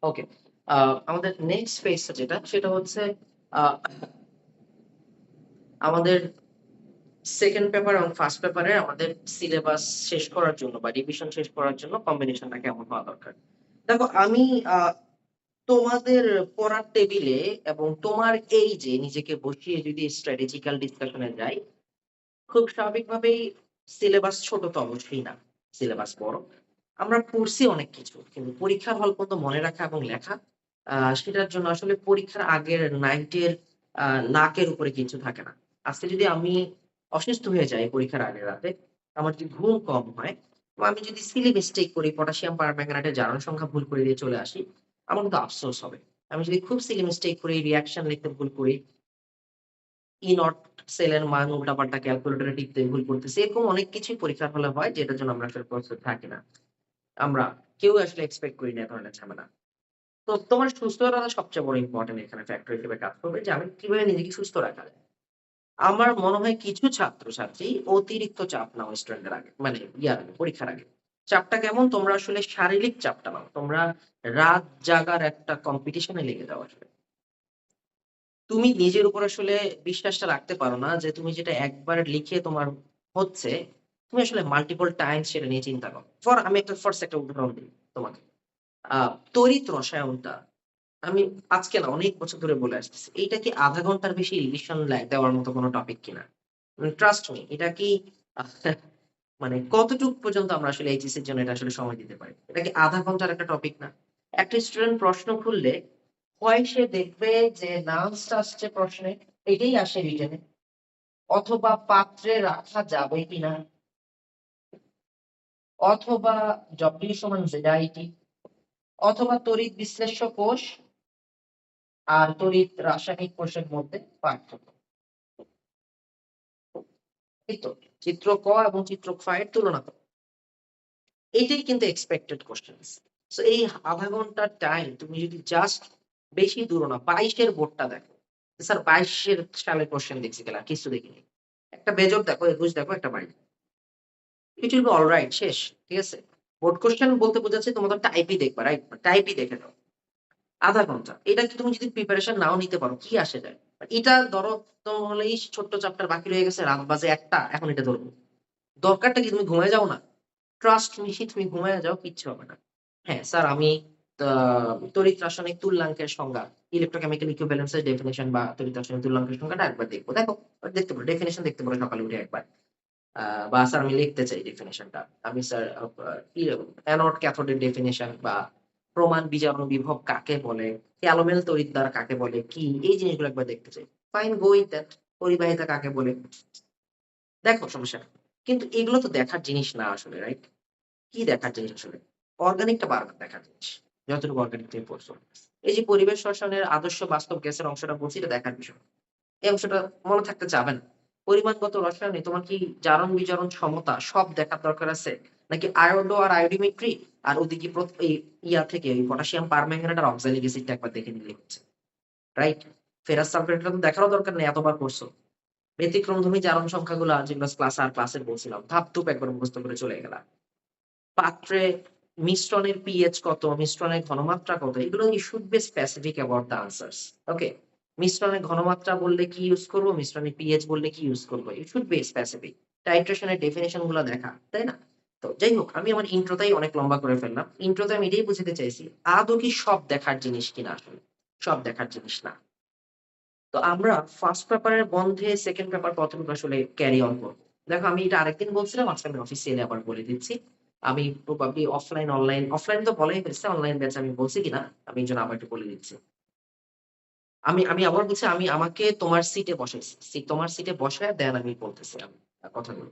ওকে, আমাদের নেক্সট ফেজটা সেটা হচ্ছে আহ, আমাদের সেকেন্ড পেপার এবং ফার্স্ট পেপারে আমাদের সিলেবাস শেষ করার জন্য বা রিভিশন শেষ করার জন্য কম্বিনেশনটা কেমন হওয়া দরকার। দেখো আমি তোমাদের পড়ার টেবিলে এবং তোমার এই যে নিজেকে বসিয়ে যদি স্ট্র্যাটেজিক্যাল ডিসকাশনে যাই, খুব স্বাভাবিকভাবেই সিলেবাস ছোট তো অবশ্যই না, সিলেবাস বড়। আমরা পড়ছি অনেক কিছু, কিন্তু পরীক্ষার হল পর্যন্ত মনে রাখা এবং লেখা, সেটার জন্য আসলে পরীক্ষার আগের নাইটের নাকের উপরে কিছু থাকে না। আজকে যদি আমি অসুস্থ হয়ে যাই পরীক্ষার আগের রাতে, আমার যদি ঘুম কম হয়, বা আমি যদি সিলি মিস্টেক করি, পটাশিয়াম পারম্যাঙ্গানেটের জারণ সংখ্যা ভুল করে দিয়ে চলে আসি, আমার কিন্তু আফসোস হবে। আমি যদি খুব সিলি মিস্টেক করি, রিঅ্যাকশন লিখতে ভুল করি, ই নট সেলের মান উল্টাপাল্টা ক্যালকুলেটরে টিপতে ভুল করতেছি, এরকম অনেক কিছুই পরীক্ষার হলে হয়, যেটার জন্য আমরা আসলে প্রস্তুত থাকি না। আমরা কেউ আসলে এক্সপেক্ট করি না এ ধরনের ঝামেলা। তো তোমার সুস্থতাটা সবচেয়ে বড় ইম্পোর্টেন্ট এখানে ফ্যাক্টর হিসেবে কাজ করবে, যে আমি কিভাবে নিজেকে সুস্থ রাখা যায়। আমার মনে হয় কিছু ছাত্রছাত্রী অতিরিক্ত চাপ নাও স্টুডেন্টের আগে, মানে ইয়ার আগে, পরীক্ষার আগে। চাপটা কেমন? তোমরা আসলে শারীরিক চাপটা নাও। তোমরা রাত জাগার একটা কম্পিটিশনে লেগে যাও আসলে। তুমি নিজের উপর আসলে বিশ্বাসটা রাখতে পারো না যে তুমি যেটা একবার লিখে তোমার হচ্ছে, তুমি আসলে মাল্টিপল টাইমস সেটা নিয়ে চিন্তা করো। আমি একটা ফার্স্ট একটা উদাহরণ দিই তোমাকে। আ তড়িৎ রসায়নটা আমি আজকে না অনেক বছর ধরে বলে আসতেছি। এইটা কি ০.৫ ঘন্টার বেশি রিভিশন দেওয়ার মতো কোন টপিক কিনা? ট্রাস্ট মি, এটা কি আহ, মানে কতটুক পর্যন্ত আমরা আসলে এইচএসসি এর জন্য এটা আসলে সময় দিতে পারি? এটা কি ০.৫ ঘন্টার একটা টপিক না? একটা স্টুডেন্ট প্রশ্ন খুললে হয় সে দেখবে যে নামসটা আসছে প্রশ্নে, এটাই আসে রিটেনে, অথবা পাত্রে রাখা যাবে কিনা, অথবা ডব্লিউ সমান জেডআইটি, অথবা তড়িৎ বিশ্লেষ্য কোষ আর তড়িৎ রাসায়নিক কোষের মধ্যে পার্থক্য। এই তো চিত্র ক এবং চিত্র খ এর তুলনা করো। এইটাই কিন্তু এক্সপেক্টেড কোশ্চেনস। সো এই ০.৫ ঘন্টার টাইম তুমি যদি জাস্ট, বেশি দূর না, ২২ এর বোর্ডটা দেখো। স্যার ২২ এর সালের কোশ্চেন দেখছি কিনা? কিছু দেখিনি। একটা বেজোড় দেখো, ২১ দেখো, একটা বাইশ। ইট উইল বি অলরাইট, শেষ। ঠিক আছে? বোর্ড কোশ্চেন বলতে বোঝাচ্ছে তোমার তো টাইপই দেখবা, রাইট? টাইপই দেখে নাও। ০.৫ ঘন্টা। এটা কি তুমি যদি প্রিপারেশন নাও নিতে পারো, কি আসে যায়? এটা ধরো, তোমার হলো এই ছোট্ট চ্যাপ্টার বাকি রয়ে গেছে, রাত বাজে ১টা, এখন এটা ধরবো। দরকারটা কি? তুমি ঘুমায়ে যাও না? ট্রাস্ট মি, তুমি ঘুমায়ে যাও, কিচ্ছু হবে না। হ্যাঁ, স্যার আমি আ তড়িৎ রাসায়নিক তুল্যাঙ্কের সংজ্ঞা, ইলেক্ট্রোকেমিক্যাল ইকুইভ্যালেন্স এর ডেফিনিশন বা তড়িৎ রাসায়নিক তুল্যাঙ্কের সংজ্ঞাটা একবার দেখবো। দেখো, দেখতে পারো, ডেফিনিশন দেখতে পারো সকালে উঠে একবার। আ বা স্যার আমি লিখতে চাই ডেফিনিশনটা। আমি স্যার অ্যানোড ক্যাথোডের ডেফিনিশন বা প্রমাণ বিজারণ বিভব কাকে বলে, ক্যালোমেল তড়িৎদ্বার কাকে বলে, কি এই জিনিসগুলো একবার দেখতে চাই। Fine, go with that. পরিবাহিতা কাকে বলে? দেখো, সমস্যা নেই। কিন্তু এগুলো তো দেখার জিনিস না আসলে, রাইট? কি দেখার জিনিস আসলে? অর্গানিকটা বারবার দেখার জিনিস। যতটুকু অর্গানিক তুমি পড়ছো। এই যে পরিবেশ রসায়নের আদর্শ বাস্তব গ্যাসের অংশটা বলছি, এটা দেখার বিষয়। এই অংশটা মনে থাকতে যাবে না। পরিমাণগত রসায়নে তোমার কি জারণ বিজারণ ক্ষমতা সব দেখার দরকার আছে? নাকি আয়োডো আর আয়োডিমেট্রি আর ওদিকে এই থেকে ওই পটাশিয়াম পারম্যাঙ্গানেট আর অক্সালিক এসিডটা একবার দেখে নিলেই হচ্ছে। রাইট? ফেরাস সালফেটটা তো দেখারও দরকার নেই, এতবার পড়ছো। ব্যতিক্রমধর্মী জারণ সংখ্যাগুলা যেগুলো ক্লাস আর ক্লাসে বলছিলাম, ধাপ-ধুপ একবার মুখস্থ করে চলে গেলা। পাত্রে মিশ্রণের পিএইচ কত, মিশ্রণের ঘনমাত্রা কত, এগুলো you should be specific about the answers. ওকে? মিশ্রণের ঘনমাত্রা বললে কি ইউস করব, মিশ্রণের পিএইচ বললে কি ইউস করব। You should be specific. Titration এর ডেফিনিশন গুলা দেখা, তাই না? তো যাই হোক, আমি আমার ইন্ট্রোটাই অনেক লম্বা করে ফেললাম। ইন্ট্রোতে আমি এটাই বুঝাতে চাইছি, আদৌ কি সব দেখার জিনিস কিনা আসলে? সব দেখার জিনিস না। তো আমরা ফার্স্ট পেপারের বন্ধে সেকেন্ড পেপার কতটুকু আসলে ক্যারি অন করব। দেখো, আমি এটা আরেকদিন বলছিলাম, আজকে আমি অফিসিয়ালি আবার বলে দিচ্ছি। আমি প্রবাবলি অফলাইন তো বলাই হয়েছে, অনলাইন ব্যাচ আমি বলছি কিনা আমি এজন্য আবার একটু বলে দিচ্ছি। আমি আবার বলছি, আমি আমাকে তোমার সিটে বসাইছি। তোমার সিটে বসায় দেন আমি বলতেছি আমি কথাগুলো।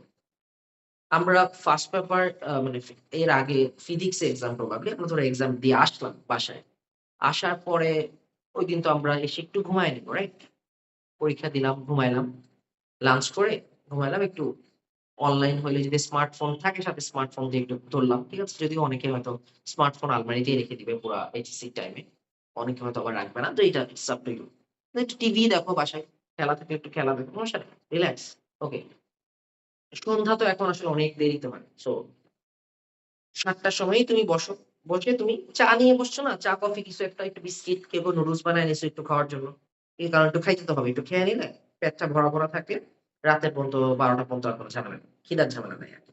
আমরা ফার্স্ট পেপার মানে এর আগে ফিজিক্স এক্সাম, প্রবাবলি আমরা ধরো এক্সাম দিয়ে আসলাম বাসায়। আসার পরে ঐদিন তো আমরা এসে একটু ঘুমায় নিব, রাইট? পরীক্ষা দিলাম, ঘুমাইলাম। লাঞ্চ করে ঘুমাইলাম একটু। অনলাইন হইলে যদি স্মার্টফোন থাকে সাথে স্মার্টফোন দিয়ে একটু ধরলাম। ঠিক আছে? যদিও অনেকে হয়তো স্মার্টফোন আলমারিতেই রেখে দিবে পুরা এইচএসসি টাইমে। অনেকে হয়তো আবার রাখবে না। তো এটা ইটস আপ টু ইউ। একটু টিভি দেখো বাসায়। খেলা থাকলে একটু খেলা দেখো। সমস্যা নেই। রিল্যাক্স। ওকে। সন্ধ্যা তো এখন আসলে অনেক দেরিতে হয়। সো ৭ টার সময়ই তুমি বসো। বসে তুমি চা নিয়ে বসছো না, চা কফি কিছু একটা, একটু বিস্কিট, কেউ নুডলস বানায় নিছো একটু খাওয়ার জন্য। এই কারণে একটু খাইতে তো হবে, একটু খেয়ে নিলে পেটটা ভরা ভরা থাকলে রাতে পর্যন্ত 12টা পর্যন্ত আর কোনো ঝামেলা নেই, খিদার ঝামেলা নাই আর কি।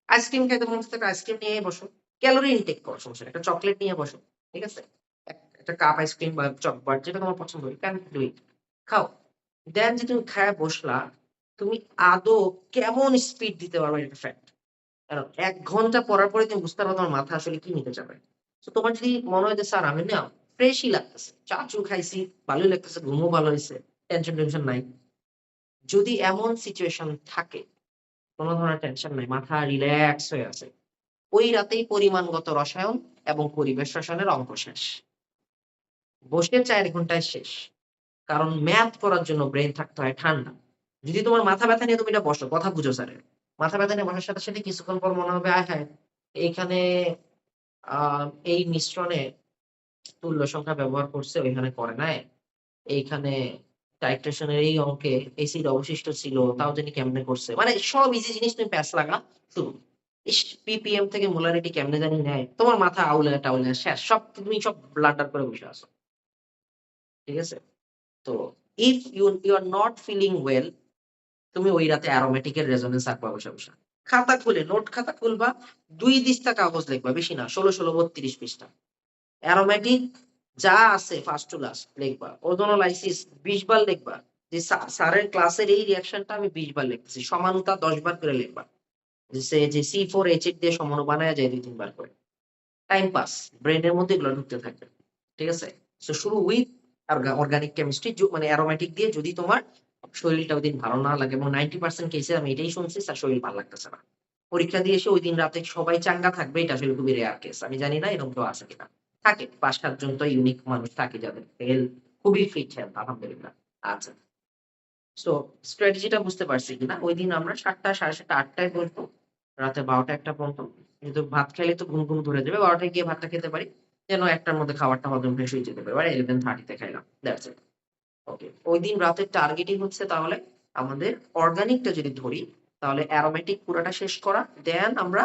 আইসক্রিম খাইতে মন চাচ্ছে, একটা আইসক্রিম নিয়ে বসো, ক্যালোরি ইনটেক করো, সমস্যা নেই। একটা চকলেট নিয়ে বসো, ঠিক আছে? একটা কাপ আইসক্রিম বা চকবার যেটা তোমার পছন্দ, ইউ ক্যান ডু ইট, খাও। দেন যে তুমি খায়া বসলা, তুমি আদৌ কেমন স্পিড দিতে পারবে এটা ফ্যাক্ট। কারণ ১ ঘন্টা পড়ার পরে তুমি বুঝতে পারবা তোমার মাথা আসলে কি নিতে চাবে। সো তোমার যদি মনে হয় যে স্যার আমি না ফ্রেশই লাগতেছে, চা-চু খাইছি, ভালোই লাগতেছে, ঘুমও ভালো হইছে, টেনশন-টেনশন নাই। যদি এমন সিচুয়েশন থাকে, কোন ধরনের টেনশন নাই, মাথা রিল্যাক্স হয়ে আছে, ওই রাতেই পরিমাণগত রসায়ন এবং পরিবেশ রসায়নের অঙ্ক শেষ। বসে ৪ ঘন্টায় শেষ। কারণ ম্যাথ করার জন্য ব্রেইন থাকতে হয় ঠান্ডা। যদি তোমার মাথা ব্যাথা নিয়ে তুমি এটা বসো, কথা বুঝো স্যারের। মাথা ব্যাথা নিয়ে বসার সাথে কিছুক্ষণ পর মনে হবে, আয় হায়! এইখানে আ এই মিশ্রণে তুল্য সংখ্যা ব্যবহার করছে, ওইখানে করে নাই। এইখানে টাইট্রেশন এর এই অঙ্কে এসিড অবশিষ্ট ছিল, তাও জানি কেমনে করছে। মানে সব ইজি জিনিস তুমি প্যাচ লাগা শুরু। ইস! পিপিএম থেকে মোলারিটি কেমনে জানি নেয়। তোমার মাথা আউলে-টাউলে শেষ। তুমি সব ব্লান্ডার করে বসে আছো। ঠিক আছে? তো if you are not feeling well, তুমি ওই রাতে অ্যারোমেটিক এর রেজোন্যান্স আঁকবা বসে। খাতা খুলে নোট খাতা খুলবা, ২ দিস্তা কাগজ লিখবা, বেশি না। ১৬, ৩২ পৃষ্ঠা। অ্যারোমেটিক যা আছে ফার্স্ট টু লাস্ট লিখবা। ওজোনোলাইসিস ২০ বার লিখবা। যে স্যারের ক্লাসের এই রিঅ্যাকশনটা আমি ২০ বার লিখতেছি। সমানুতা ১০ বার করে লিখবা। যে C4H8 দিয়ে সমাণু বানায়া যায় ২-৩ বার করে। Time pass. ব্রেইনের মধ্যে এগুলো ঢুকতে থাকবে। ঠিক আছে? সো শুরু উইথ অর্গানিক কেমিস্ট্রি মানে অ্যারোমেটিক দিয়ে, যদি তোমার শরীরটা ওইদিন ভালো না লাগে, এবং 90% কেসে আমি এটাই শুনছি, স্যার শরীর ভাল লাগতেছে না। পরীক্ষা দিয়ে এসে ঐদিন রাতে সবাই চাঙ্গা থাকবে, এটা আসলে খুবই রেয়ার কেস। আমি জানি না এরকম কেউ আছে কিনা। থাকে ৫-৭ জন তো ইউনিক মানুষ থাকে যাদের হেলথ খুবই ফিট হেলথ, আলহামদুলিল্লাহ। আচ্ছা। সো স্ট্র্যাটেজিটা বুঝতে পারছি কিনা? ঐদিন আমরা ৭ঃ০০, ৭:৩০, ৮ঃ০০ টায় বসবো। রাতে ১২ঃ০০, ১ঃ০০ পর্যন্ত। কিন্তু ভাত খাইলে তো ঘুম ধরে যাবে। ১২ঃ০০ টায় গিয়ে ভাতটা খেতে পারি। যেন ১ঃ০০ টার মধ্যে খাবারটা হজম হয়ে শুয়ে যেতে পারি। 11:30 তে খাইলাম। That's it. ওকে। ঐদিন রাতের টার্গেটই হচ্ছে তাহলে আমাদের অর্গানিকটা যদি ধরি, তাহলে অ্যারোমেটিক পুরাটা শেষ করা। দেন আমরা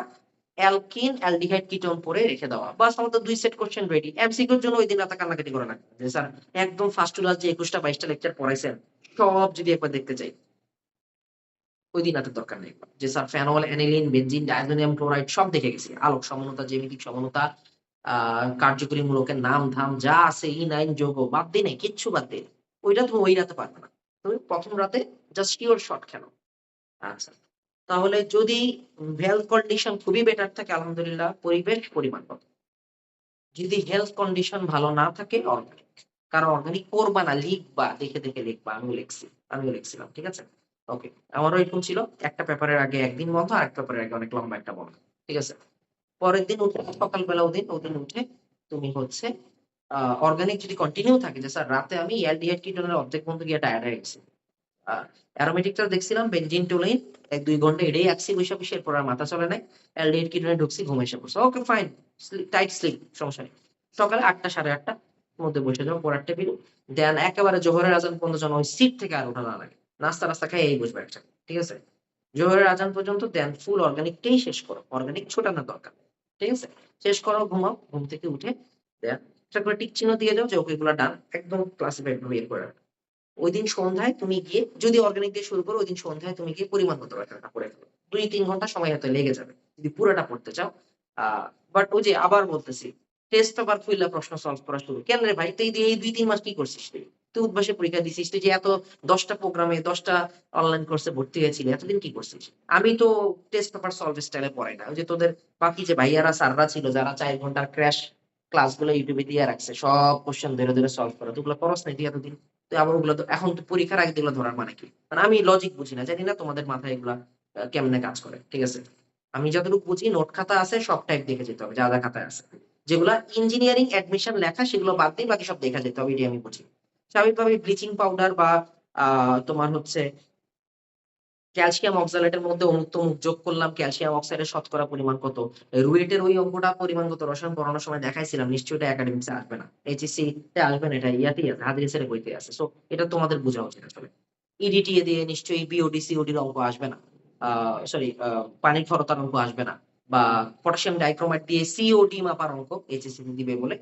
অ্যালকিন, অ্যালডিহাইড, কিটোন পরে রেখে দেওয়া। বাস আমাদের ২ সেট কোয়েশ্চেন রেডি। এমসিকিউর জন্য ঐদিন রাতে কান্নাকাটি করা লাগবে না। যে স্যার একদম ফার্স্ট টু লাস্ট যে ২১ টা ২২ টা লেকচার পড়াইছেন, সব যদি একবার দেখতে চাই, ঐদিন রাতের দরকার নেই। যে sir phenol, aniline, benzene, diazonium chloride সব দেখে গেছি। আলোক সমনতা, জ্যামিতিক সমনতা, আ কার্যকরী মূলকের নাম-ধাম যা আছে, ইনাইন যৌগ বাদ দেই নাই, কিচ্ছু বাদ দেই নাই। ওইটা তুমি ওই রাতে পারবে না। তুমি ১ম রাতে জাস্ট শিওর শট খেলো। আচ্ছা। তাহলে যদি হেলথ কন্ডিশন খুবই বেটার থাকে, আলহামদুলিল্লাহ, পরিবেশ পরিমাণগত। যদি হেলথ কন্ডিশন ভালো না থাকে, অর্গানিক। কারণ অর্গানিক করবা না, লিখবা, দেখে লিখবা। আমিও লিখছিলাম। ঠিক আছে? ওকে। আমারও এরকম ছিল। একটা পেপারের আগে ১ দিন বন্ধ, আরেকটা পেপারের আগে অনেক লম্বা একটা বন্ধ। ঠিক আছে? পরের দিন উঠে সকালবেলা ওদিন উঠে তুমি হচ্ছে আ অর্গানিক যদি কন্টিনিউ থাকে যে স্যার রাতে আমি অ্যালডিহাইড কিটোনের অর্ধেক পর্যন্ত গিয়ে টায়ার্ড হয়ে গেছি। আ অ্যারোমেটিকটা দেখছিলাম বেনজিন, টুলুইন ১-২ ঘন্টা এটাই আঁকছি বইসা, এরপর আর মাথা চলে নাই। অ্যালডিহাইড কিটোনে ঢুকছি, ঘুম এসে পড়ছে। Okay fine. টাইট স্লিপ, সমস্যা নেই। সকালে ৮ঃ০০, ৮:৩০ মধ্যে বসে যাও পড়ার টেবিলে। দেন একেবারে জোহরের আজান পর্যন্ত যেন ওই সিট থেকে আর ওঠা না লাগে। নাস্তা-টাস্তা খাইয়াই বসবা এক জায়গায়। ঠিক আছে? জোহরের আজান পর্যন্ত দেন ফুল অর্গানিকটাই শেষ করো। অর্গানিক ছোটানোর দরকার নেই। ঠিক আছে? শেষ করো, ঘুমাও। ঘুম থেকে উঠে দেন একটা করে টিক চিহ্ন দিয়ে দাও যে ওকে এগুলা ডান। একদম ক্লাসিফাইড ভাবে বের করে রাখো। ঐদিন সন্ধ্যায় তুমি গিয়ে, যদি অর্গানিক দিয়ে শুরু করো, ঐদিন সন্ধ্যায় তুমি গিয়ে পরিমাণগত রচনাটা পড়ে ফেলো। ২-৩ ঘন্টা সময় হাতে লেগে যাবে। যদি পুরাটা পড়তে চাও। আ বাট ওই যে আবার বলতেছি, টেস্ট পেপার খুইলা প্রশ্ন সলভ করা শুরু। কেন রে ভাই? তুই এই ২-৩ মাস কি করছিস তুই? তুই উদ্ভাসে পরীক্ষা দিছিস। তুই যে এত ১০ টা প্রোগ্রামে ১০ টা অনলাইন কোর্সে ভর্তি হয়েছিলি। এতদিন কি করছিস? আমি তো টেস্ট পেপার সলভ স্টাইলে পড়াই না। ওই যে তোদের বাকি যে ভাইয়ারা, স্যাররা ছিল যারা ৪ ঘন্টার ক্র্যাশ ক্লাসগুলো ইউটিউবে দিয়ে রাখছে। সব কোয়েশ্চেন ধরে সলভ করা। তুই ওগুলো করস নাই তুই এতদিন। তুই আবার ওগুলো এখন তো পরীক্ষার আগে এগুলো ধরার মানে কি? মানে আমি লজিক বুঝি না। জানি না তোমাদের মাথায় এগুলা কেমনে কাজ করে। ঠিক আছে? আমি যতটুকু বুঝি, নোট খাতা আছে, সব টাইপ দেখে যেতে হবে। যা খাতায় আছে। যেগুলা ইঞ্জিনিয়ারিং অ্যাডমিশন লেখা সেগুলো বাদ দিয়ে বাকি সব দেখা যেতে হবে। এটাই আমি বুঝি। স্বাভাবিকভাবে ব্লিচিং পাউডার বা আ তোমার হচ্ছে ক্যালসিয়াম অক্সালেটের মধ্যে অমুক-তমুক যোগ করলাম, ক্যালসিয়াম অক্সাইডের শতকরা পরিমাণ কত? রুয়েটের ওই অঙ্কটা পরিমাণগত রসায়ন পড়ানোর সময় দেখাইছিলাম। নিশ্চয়ই এটা একাডেমিক্স এ আসবে না। এইচএসসি তে আসবে না, এটা ইয়াতেই আছে, হাদিসের বইতেই আছে। সো এটা তোমাদের বোঝা উচিত আসলে। ইডিটিএ দিয়ে নিশ্চয়ই বিওডি, সিওডি র অঙ্ক আসবে না। আ সরি পানির খরতার অঙ্ক আসবে না। বা পটাশিয়াম ডাইক্রোমেট দিয়ে সিওডি মাপার অঙ্ক এইচএসসি দিবে বলে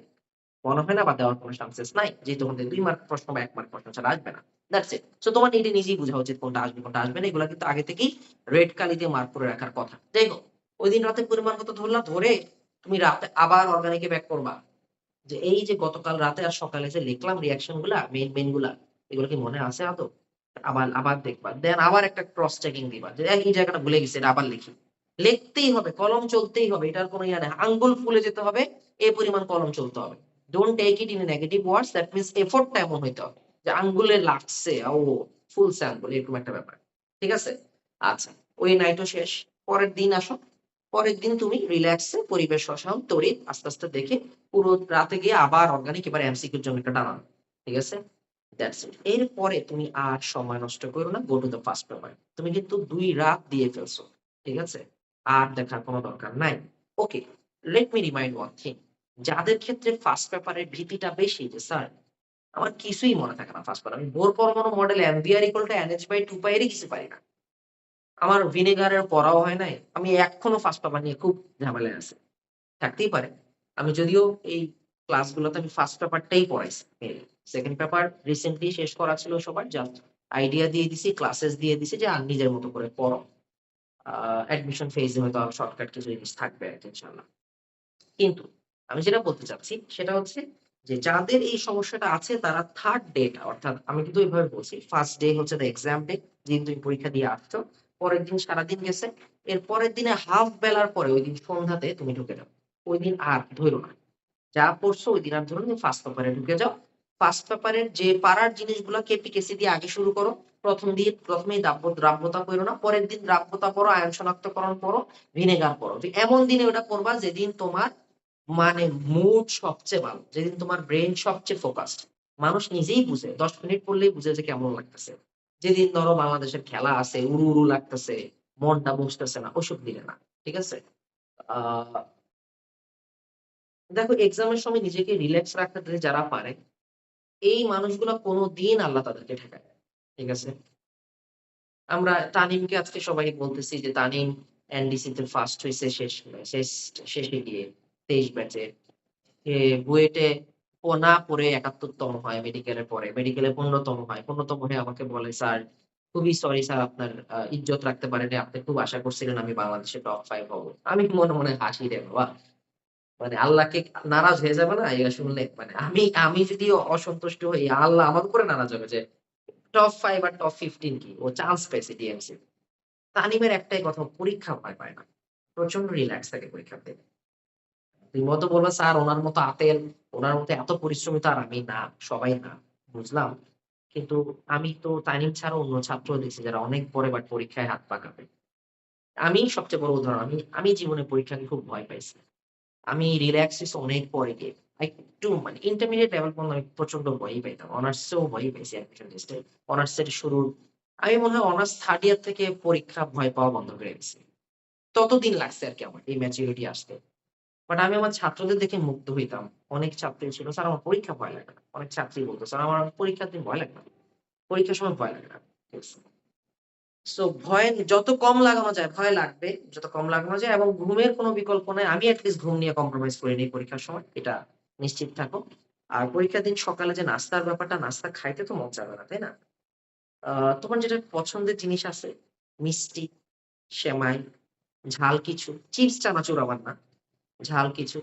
মনে হয় না, বা দেওয়ার কোনো চান্সেস নাই, যেহেতু তোমাদের 2 মার্ক প্রশ্ন বা 1 মার্ক প্রশ্ন ছাড়া আসবে না। That's it. সো তোমার এটা নিজেই বোঝা উচিত কোনটা আসবে কোনটা আসবে না। এগুলা কিন্তু আগে থেকেই রেড কালি দিয়ে মার্ক করে রাখার কথা। যাই হোক, ওইদিন রাতে পরিমাণ মতো ধরলা, ধরে তুমি রাতে আবার অর্গানিকে ব্যাক করবা। যে এই যে গতকাল রাতে আর সকালে যে লিখলাম রিঅ্যাকশন গুলা, মেইন গুলা, এগুলো কি মনে আছে আদৌ? আবার আবার দেখবা। দেন আবার একটা ক্রস চেকিং দিবা। যে এই জায়গাটা ভুলে গেছি, এটা আবার লিখি। লিখতেই হবে, কলম চলতেই হবে। এটার কোনো ইয়া নাই। আঙ্গুল ফুলে যেতে হবে, এই পরিমাণ কলম চলতে হবে। Don't take it in a negative words, that means এফোর্টটা এমন হইতে হবে। যে আঙ্গুলে লাগছে, ও ফুল স্যাম্পল, এরকম একটা ব্যাপার। ঠিক আছে? আচ্ছা, ওই নাইটও শেষ। পরের দিন আসো। পরের দিন তুমি রিল্যাক্সে পরিবেশ রসায়ন, তড়িৎ আস্তে, আস্তে দেখে পুরো রাতে গিয়ে আবার অর্গানিক, এবার এমসিকিউর জন্য একটা টানানো। ঠিক আছে? That's it. এরপরে তুমি আর সময় নষ্ট করো না। Go to the first paper. তুমি কিন্তু ২ রাত দিয়ে ফেলছো। ঠিক আছে? আর দেখার কোনো দরকার নাই। Okay, let me remind one thing. যাদের ক্ষেত্রে ফার্স্ট পেপারের ভীতিটা বেশি, যে স্যার আমার কিছুই মনে থাকে না ফার্স্ট পেপার। আমি বোর পরমাণু মডেল MVR = NH/2 এরই কিছু পারি না। আমার ভিনেগারের পড়াও হয় নাই। আমি এখনো ফার্স্ট পেপার নিয়ে খুব ঝামেলায় আছি। থাকতেই পারে। আমি যদিও এই ক্লাসগুলোতে আমি ফার্স্ট পেপারটাই পড়াইছি মেইনলি। সেকেন্ড পেপার রিসেন্টলি শেষ করা ছিল সবার। জাস্ট আইডিয়া দিয়ে দিছি, ক্লাসেস দিয়ে দিছি যে নিজের মতো করে পড়ো। আ অ্যাডমিশন ফেজে হয়তো আরো শর্টকাট কিছু জিনিস থাকবে আরকি ইনশাআল্লাহ। কিন্তু আমি যেটা বলতে চাচ্ছি সেটা হচ্ছে যে যাদের এই সমস্যাটা আছে তারা 3rd ডেটা, অর্থাৎ আমি কিন্তু এভাবে বলছি, ফার্স্ট ডে হচ্ছে দ্যা এক্সাম ডে, যেদিন তুমি পরীক্ষা দিয়ে আসছো। পরের দিন সারাদিন গেছে। এর পরের দিনে হাফ বেলার পরে ঐদিন সন্ধ্যাতে তুমি ঢুকে যাও। ঐদিন আর ধইরো না। যা পড়ছো ঐদিন আর ধরো তুমি ফার্স্ট পেপারে ঢুকে যাও। ফার্স্ট পেপারের যে পারার জিনিসগুলা কেপিকেসি দিয়ে আগে শুরু করো। প্রথমেই দ্রাব্যতা পড়ো না। পরের দিন দ্রাব্যতা পড়ো, আয়ন শনাক্তকরণ পড়ো, ভিনেগার পড়ো। তো এমন দিনে ওটা পড়বা যেদিন তোমার মানে মুড সবচেয়ে ভালো। যেদিন তোমার ব্রেইন সবচেয়ে ফোকাসড। মানুষ নিজেই বুঝে। ১০ মিনিট পড়লেই বুঝে যে কেমন লাগতেছে। যেদিন ধরো বাংলাদেশের খেলা আছে, উড়ু লাগতেছে, মনটা বসতেছে না, ওইসব দিনে না। ঠিক আছে? আ দেখো, এক্সামের সময় নিজেকে রিল্যাক্স রাখতে যারা পারে, এই মানুষগুলা কোনদিন আল্লাহ তাদেরকে ঠেকায় না। ঠিক আছে? আমরা তানিমকে আজকে সবাই বলতেছি যে তানিম এনডিসি তে ফার্স্ট হইছে শেষ শেষে গিয়ে ২৩ ব্যাচে। সে বুয়েটে না পড়ে ৭১ তম হয় মেডিকেলের পরে। মেডিকেলে ১৫ তম হয়। ১৫ তম হয়ে আমাকে বলে, "স্যার, খুবই সরি স্যার, আপনার ইজ্জত রাখতে পারিনি। আপনি খুব আশা করছিলেন আমি বাংলাদেশে টপ 5 হব।" আমি মনে, মনে হাসি রে বাবা। মানে আল্লাহকে নারাজ হয়ে যাবে না এগুলা শুনলে? মানে আমি আমি যদি অসন্তুষ্ট হই, আল্লাহ আমার উপরে নারাজ হবে যে টপ 5 আর টপ 15 কি? ও চান্স পেয়েছে ডিএমসি। তানিমের একটাই কথা, পরীক্ষা ভয় পায় না। প্রচন্ড রিল্যাক্স থাকে পরীক্ষাতে। তুমি হয়তো বলবা, "স্যার উনার মতো আতেল, উনার মতো এত পরিশ্রমী তো আর আমি না, সবাই না।" বুঝলাম। কিন্তু আমি তো তানিম ছাড়া অন্য ছাত্রও দেখছি যারা অনেক পড়ে বাট পরীক্ষায় হাত পা কাঁপে। আমি সবচেয়ে বড় উদাহরণ। আমি জীবনে পরীক্ষাকে খুব ভয় পাইছি। আমি রিল্যাক্স হইছি অনেক পরে গিয়ে। একটু মানে ইন্টারমিডিয়েট লেভেল পর্যন্ত আমি প্রচন্ড ভয়ই পাইতাম। অনার্সেও ভয়ই পাইছি অ্যাডমিশন টেস্টে। অনার্সের শুরুর আমি মনে হয় অনার্স 3rd ইয়ার থেকে পরীক্ষা ভয় পাওয়া বন্ধ করে দিছি। ততদিন লাগছে আরকি আমার এই ম্যাচুরিটি আসতে। বাট আমি আমার ছাত্রদের দেখে মুগ্ধ হইতাম। অনেক ছাত্রী ছিল, "স্যার আমার পরীক্ষা ভয় লাগে না।" অনেক ছাত্রী বলত, "স্যার আমার পরীক্ষার দিন ভয় লাগে না। পরীক্ষার সময় ভয় লাগে না।" সো ভয় যত কম লাগানো যায়, ভয় লাগবে। যত কম লাগানো যায়, এবং ঘুমের কোনো বিকল্প নাই। আমি এট লিস্ট ঘুম নিয়ে কম্প্রোমাইজ করিনি পরীক্ষার সময়। এটা নিশ্চিত থাকো। আর পরীক্ষার দিন সকালে যে নাস্তার ব্যাপারটা, নাস্তা খাইতে তো মন চাবে না, তাই না? আ তোমার যেটা পছন্দের জিনিস আছে, মিষ্টি, সেমাই, ঝাল কিছু, চিপস চানাচুর আবার না। ঝাল কিছু।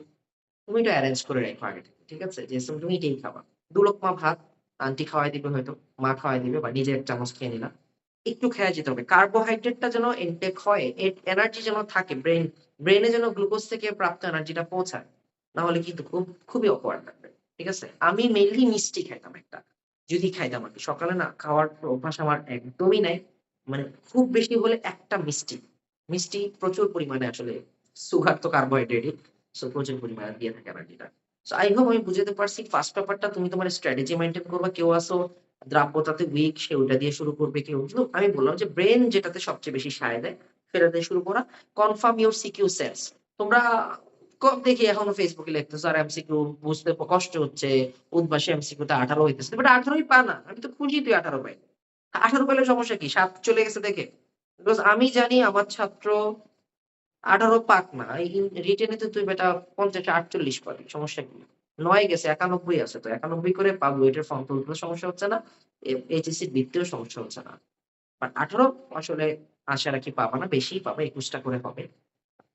তুমি এটা এরেঞ্জ করে রেখো আগে থেকে। ঠিক আছে? যে তুমি এটাই খাবা। ২ লোকমা ভাত আন্টি খাওয়াই দিবে হয়তো, মা খাওয়াই দিবে বা নিজে ১ চামচ খেয়ে নিলা। একটু খেয়ে যেতে হবে। কার্বোহাইড্রেটটা যেন ইনটেক হয়, এনার্জি যেন থাকে, ব্রেইনে যেন গ্লুকোজ থেকে প্রাপ্ত এনার্জিটা পৌঁছায়। না হলে কিন্তু খুবই awkward লাগবে। ঠিক আছে? আমি মেইনলি মিষ্টি খাইতাম একটা। যদি খাইতাম আরকি। সকালে না খাওয়ার অভ্যাস আমার একদমই নাই। মানে খুব বেশি হলে একটা মিষ্টি। মিষ্টি প্রচুর পরিমাণে আসলে সুগার তো কার্বোহাইড্রেটই। সো প্রচুর পরিমাণে দিয়ে থাকে এনার্জিটা। সো আই হোপ আমি বুঝাতে পারছি। ফার্স্ট ব্যাপারটা তুমি তোমার স্ট্র্যাটেজি মেইনটেইন করবা। কেউ আছো দ্রাব্যতাতে উইক, সে ওইটা দিয়ে শুরু করবে কেউ। কিন্তু আমি বললাম যে ব্রেইন যেটাতে সবচেয়ে বেশি সায় দেয়, সেটা দিয়ে শুরু করা। Confirm your CQ sets. তোমরা দেখি এখনো ফেসবুকে লিখতেছো আর এমসিকিউ বুঝতে কষ্ট হচ্ছে। উদ্ভাসে এমসিকিউ তে ১৮ হইতেছে। বাট ১৮ ই পা না। আমি তো খুশি তুই ১৮ পাই। ১৮ পাইলে সমস্যা কি? ৭ চলে গেছে দেখে। বিকজ আমি জানি আমার ছাত্র 18 পাক না, রিটেনে তো তুই বেটা 50 48 পাবি, সমস্যা কি? 9 গেছে 91 আছে, তো 91 করে পাবো, এটার ফর্ম তুলতেও সমস্যা হচ্ছে না, এইচএসসি দিতেও সমস্যা হচ্ছে না। বাট 18 আসলে আশা রাখি পাবা না, বেশিই পাবা, 21 টা করে হবে।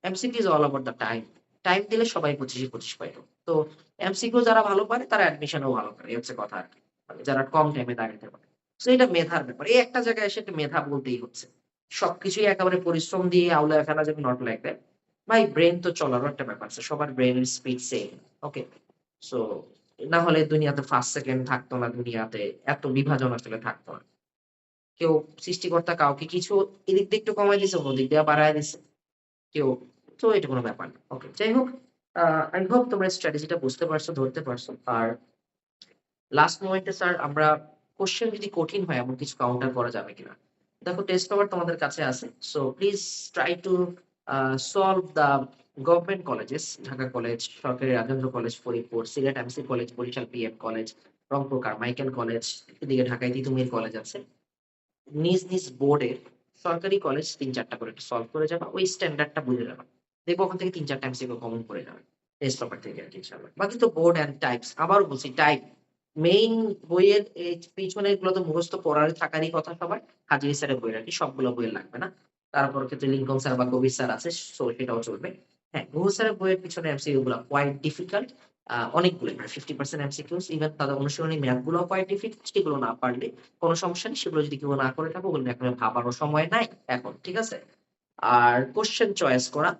MCQ is all about the time. Time দিলে সবাই 25 এ 25 পাইতো। তো এমসিকিউ যারা ভালো পারে তারা অ্যাডমিশনও ভালো করে। এই হচ্ছে কথা আরকি। মানে যারা কম টাইমে দাঁড়াতে পারে। সো এটা মেধার ব্যাপার। এই একটা জায়গায় এসে একটা মেধা বলতেই হচ্ছে। সবকিছুই একেবারে পরিশ্রম দিয়ে আউলায় ফেলা যাবে, নট লাইক দ্যাট। ভাই ব্রেইন তো চলারও একটা ব্যাপার আছে। সবার ব্রেইনের স্পিড সেম। ওকে? সো না হলে দুনিয়াতে ফার্স্ট সেকেন্ড থাকতো না, দুনিয়াতে এত বিভাজন আসলে থাকতো না। কেউ সৃষ্টিকর্তা কাউকে কিছু এদিক দিয়ে একটু কমায় দিছে, অন্যদিক দিয়ে বাড়ায় দিছে। কেউ, তো এটা কোন ব্যাপার না। ওকে। যাই হোক, আ I hope তোমরা স্ট্র্যাটেজিটা বুঝতে পারছো, ধরতে পারছো। আর লাস্ট মোমেন্টে স্যার আমরা কোয়েশ্চেন যদি কঠিন হয় এমন কিছু কাউন্টার করা যাবে কিনা? দেখো টেস্ট পেপার তোমাদের কাছে আছে। So please try to solve the government colleges, Dhaka college, সরকারি Rajendra college Faridpur, Sylhet MC college, Barishal PM college, Rangpur Carmichael college, এদিকে ঢাকায় তিতুমির কলেজ আছে। নিজ, নিজ বোর্ডের সরকারি কলেজ ৩-৪ টা করে একটু সলভ করে যাবা। ওই স্ট্যান্ডার্ডটা বুঝে যাবা। দেখবো ওখান থেকে ৩-৪ টা এমসিকিউ কমন পড়ে যাবে। টেস্ট পেপার থেকে আরকি ইনশাআল্লাহ। বাকি তো বোর্ড অ্যান্ড টাইপস। আবারও বলছি টাইপ। মেইন বইয়ের এই পিছনের গুলো তো মুখস্থ পড়ার থাকারই কথা সবার। হাজির স্যারের বই আরকি, সবগুলো বইয়ের লাগবে না। তারপর ক্ষেত্রে লিঙ্কন স্যার বা কবির স্যার আছে, সো সেটাও চলবে। হ্যাঁ, গুহু স্যারের বইয়ের পিছনে এমসিকিউ গুলা কোয়াইট ডিফিকাল্ট। অনেকগুলো প্রায় 50% এমসিকিউস, ইভেন তাদের অনুশীলনী ম্যাথ গুলোও কোয়াইট ডিফিকাল্ট। সেগুলো না পারলে কোন সমস্যা নেই। সেগুলো যদি কেউ না করে থাকো, ওগুলো নিয়ে এখন ভাবারও সময় নাই এখন। ঠিক আছে? আর কোয়েশ্চেন চয়েস করা।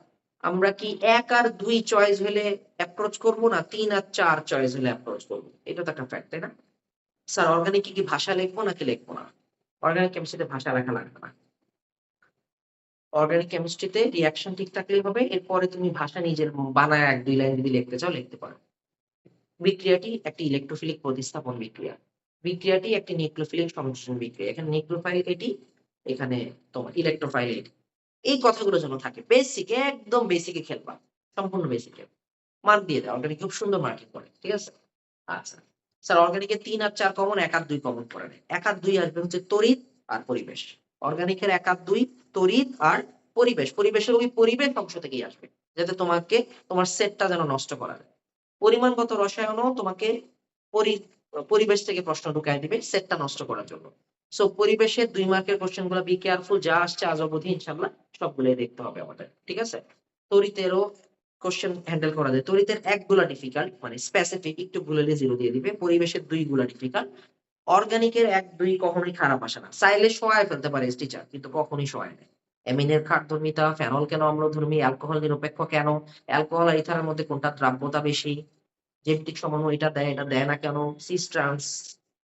আমরা কি ১ আর ২ চয়েস হলে অ্যাপ্রোচ করব না ৩ আর ৪ চয়েস হলে অ্যাপ্রোচ করব? এটা তো একটা ফ্যাক্ট, তাই না? স্যার অর্গানিক কি ভাষা লিখবো নাকি লিখবো না? অর্গানিক কেমিস্ট্রিতে ভাষা লেখা লাগবে না। অর্গানিক কেমিস্ট্রিতে রিঅ্যাকশন ঠিক থাকলেই হবে। এরপরে তুমি ভাষা নিজের বানায় ১-২ লাইন যদি লিখতে চাও লিখতে পারো। বিক্রিয়াটি একটি ইলেকট্রোফিলিক প্রতিস্থাপন বিক্রিয়া। বিক্রিয়াটি একটি নিউক্লিওফিলিক সংশ্লেষণ বিক্রিয়া। এখানে নিউক্লিওফাইল এটি, এখানে তোমার ইলেকট্রোফাইল এটি। এই কথাগুলো যেন থাকে। বেসিক, একদম বেসিকে খেলবা। সম্পূর্ণ বেসিকে। মার্ক দিয়ে দাও। অর্গানিক খুব সুন্দর মার্কিং করে। ঠিক আছে? আচ্ছা। স্যার অর্গানিকে ৩ আর ৪ কমন, ১ আর ২ কমন করে নেয়। ১ আর ২ আসবে হচ্ছে তড়িৎ আর পরিবেশ। অর্গানিকের ১ আর ২ তড়িৎ আর পরিবেশ। পরিবেশের ওই পরিবেশ অংশ থেকেই আসবে। যাতে তোমাকে তোমার সেটটা যেন নষ্ট করা যায়। পরিমাণগত রসায়নও তোমাকে পরি পরিবেশ থেকে প্রশ্ন ঢুকায় দিবে সেটটা নষ্ট করার জন্য। সো পরিবেশের ২ মার্কের কোয়েশ্চেন গুলা বি কেয়ারফুল, যা আসছে আজ অবধি ইনশাআল্লাহ সবগুলাই দেখতে হবে আমাদের। ঠিক আছে? তড়িতেরও কোয়েশ্চেন হ্যান্ডেল করা যায়। তড়িতের ১ গুলা ডিফিকাল্ট, মানে স্পেসিফিক, একটু ভুল হলে 0 দিয়ে দিবে। পরিবেশের ২ গুলা ডিফিকাল্ট। অর্গানিকের ১-২ কখনোই খারাপ আসে না। চাইলে সহায় ফেলতে পারে টিচার, কিন্তু কখনোই সহায় না। অ্যামিনের ক্ষারধর্মিতা, ফেনল কেন অম্লধর্মী, অ্যালকোহল নিরপেক্ষ কেন, অ্যালকোহল আর ইথারের মধ্যে কোনটার দ্রাব্যতা বেশি, জেনেটিক সমন্বয় এটা দেয়, এটা দেয় না কেন, সিস ট্রান্স,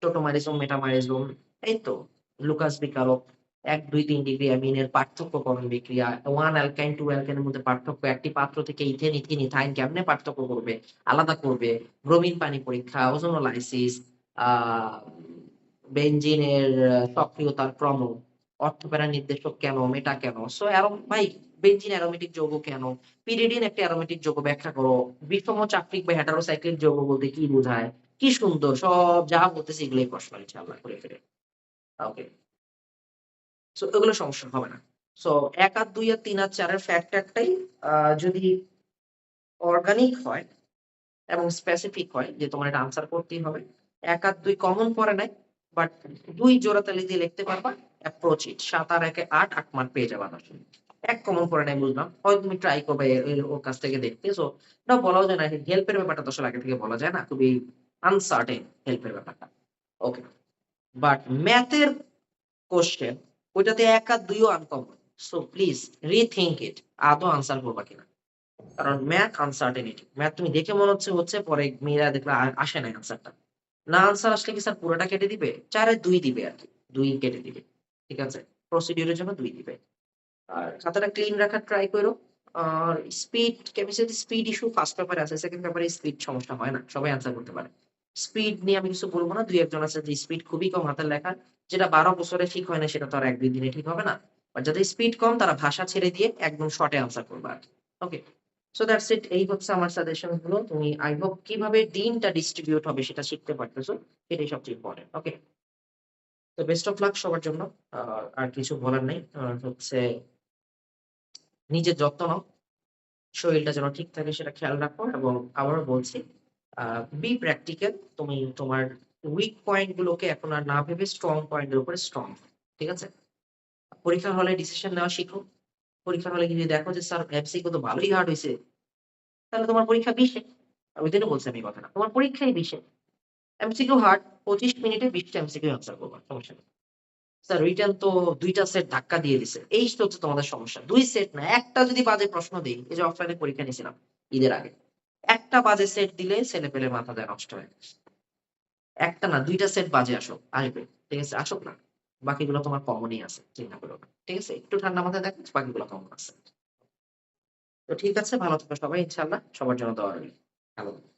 টোটোমারিজম, মেটামারিজম, এই তো লুকাস বিকারক, ১, ২, ৩ ডিগ্রি অ্যামিনের পার্থক্যকরণ বিক্রিয়া, 1 অ্যালকাইন 2 অ্যালকেনের মধ্যে পার্থক্য, একটি পাত্র থেকে ইথেন, ইথিন, ইথাইন কেমনে পার্থক্য করবে, আলাদা করবে, ব্রোমিন পানি পরীক্ষা, ওজোনোলাইসিস, আ বেনজিনের সক্রিয়তার ক্রম, অর্থপ্যারা নির্দেশক কেন, মেটা কেন? সো ভাই বেনজিন অ্যারোমেটিক যৌগ কেন? পিরিডিন একটা অ্যারোমেটিক যৌগ ব্যাখ্যা করো। বিষম চাক্রিক বা হেটারোসাইক্লিক যৌগ বলতে কি বোঝায়? কি সুন্দর! সব যা বলতেছি এগুলোই প্রশ্ন ইনশাআল্লাহ ঘুরে ফিরে। ওকে। সো এগুলো সমস্যা হবে না। সো ১ আর ২ আর ৩ আর ৪ এর ফ্যাক্ট একটাই, আ যদি অর্গানিক হয় এবং স্পেসিফিক হয় যে তোমার এটা আনসার করতেই হবে। ১ আর ২ কমন পড়ে নাই। বাট ২ জোড়াতালি দিয়ে লিখতে পারবা। অ্যাপ্রোচ ইট। ৭ আর ১ এ ৮, ৮ মার্ক পেয়ে যাবা আশা করি। ১ কমন পড়ে নাই বুঝলাম। হয়তো তুমি ট্রাই করবে ওর কাছ থেকে দেখতে। সো এটাও বলাও যায় না। হেল্প এর ব্যাপারটা তো আসলে আগে থেকে বলা যায় না। খুবই আনসার্টেইন হেল্প এর ব্যাপারটা। ওকে। বাট ম্যাথ এর কোয়েশ্চেন ওইটাতে ১ আর ২ ও আনকমন। সো প্লিজ রিথিংক ইট। আদৌ আনসার করবা কিনা? কারণ ম্যাথ আনসার্টেনিটি। ম্যাথ তুমি দেখে মনে হচ্ছে, পরে মেয়েরা দেখলে আসে নাই আনসারটা। না আনসার আসলে কি স্যার পুরোটা কেটে দিবে? ৪ এ ২ দিবে আরকি। ২ কেটে দিবে। ঠিক আছে? প্রসিডিউর এর জন্য ২ দিবে। আর খাতাটা ক্লিন রাখার ট্রাই করো। আর স্পিড, কেমিস্ট্রিতে স্পিড ইস্যু ফার্স্ট পেপারে আছে। সেকেন্ড পেপারে স্পিড সমস্যা হয় না। সবাই আনসার করতে পারে। স্পিড নিয়ে আমি কিছু বলব না। ২-১ জন আছে যে স্পিড খুবই কম হাতের লেখার। যেটা ১২ বছরে ঠিক হয় না সেটা তো আর ১-২ দিনে ঠিক হবে না। আর যাদের স্পিড কম তারা ভাষা ছেড়ে দিয়ে একদম শর্টে আনসার করবে আরকি। ওকে। So that's it. এই হচ্ছে আমার সাজেশন গুলো। তুমি আই হোপ কিভাবে দিনটা ডিস্ট্রিবিউট হবে সেটা শিখতে পারতেছো। এটাই সবচেয়ে ইম্পোর্টেন্ট। ওকে। তো বেস্ট অফ লাক সবার জন্য। আর কিছু বলার নেই। হচ্ছে নিজের যত্ন নাও, শরীরটা যেন ঠিক থাকে সেটা খেয়াল রাখো, এবং আবারও বলছি বি প্র্যাকটিক্যাল। তুমি তোমার উইক পয়েন্ট গুলোকে এখন আর না ভেবে স্ট্রং পয়েন্টের উপরে স্ট্রং, ঠিক আছে? পরীক্ষার হলে ডিসিশন নেওয়া শিখো। পরীক্ষার হলে যদি দেখো যে স্যার এমসিকিউ তো ভালোই হার্ড হয়েছে, তাহলে তোমার পরীক্ষা 20-এ। ওই দিনও বলছি আমি এই কথাটা, তোমার পরীক্ষাই 20-এ। এমসিকিউ হার্ড, 25 মিনিটে 20টা এমসিকিউ আনসার করবা, সমস্যা নেই। স্যার রিটার্ন তো 2টা সেট ধাক্কা দিয়ে দিছে, এই তো হচ্ছে তোমাদের সমস্যা। 2 সেট না, একটা যদি বাজে প্রশ্ন দেই, এই যে অফলাইনে পরীক্ষা নিয়েছিলাম ঈদের আগে, একটা বাজে সেট দিলে ছেলে পেলে মাথা দেয় নষ্ট হয়। একটা না 2টা সেট বাজে আসবে, ঠিক আছে? আসুক না, বাকিগুলো তোমার কমনই আছে, চিন্তা করো না, ঠিক আছে? একটু ঠান্ডা মাথায় দেখো, বাকিগুলো কমন আছে। তো ঠিক আছে, ভালো থাকো সবাই, ইনশাআল্লাহ সবার জন্য দোয়া রইল। ভালো থাকো।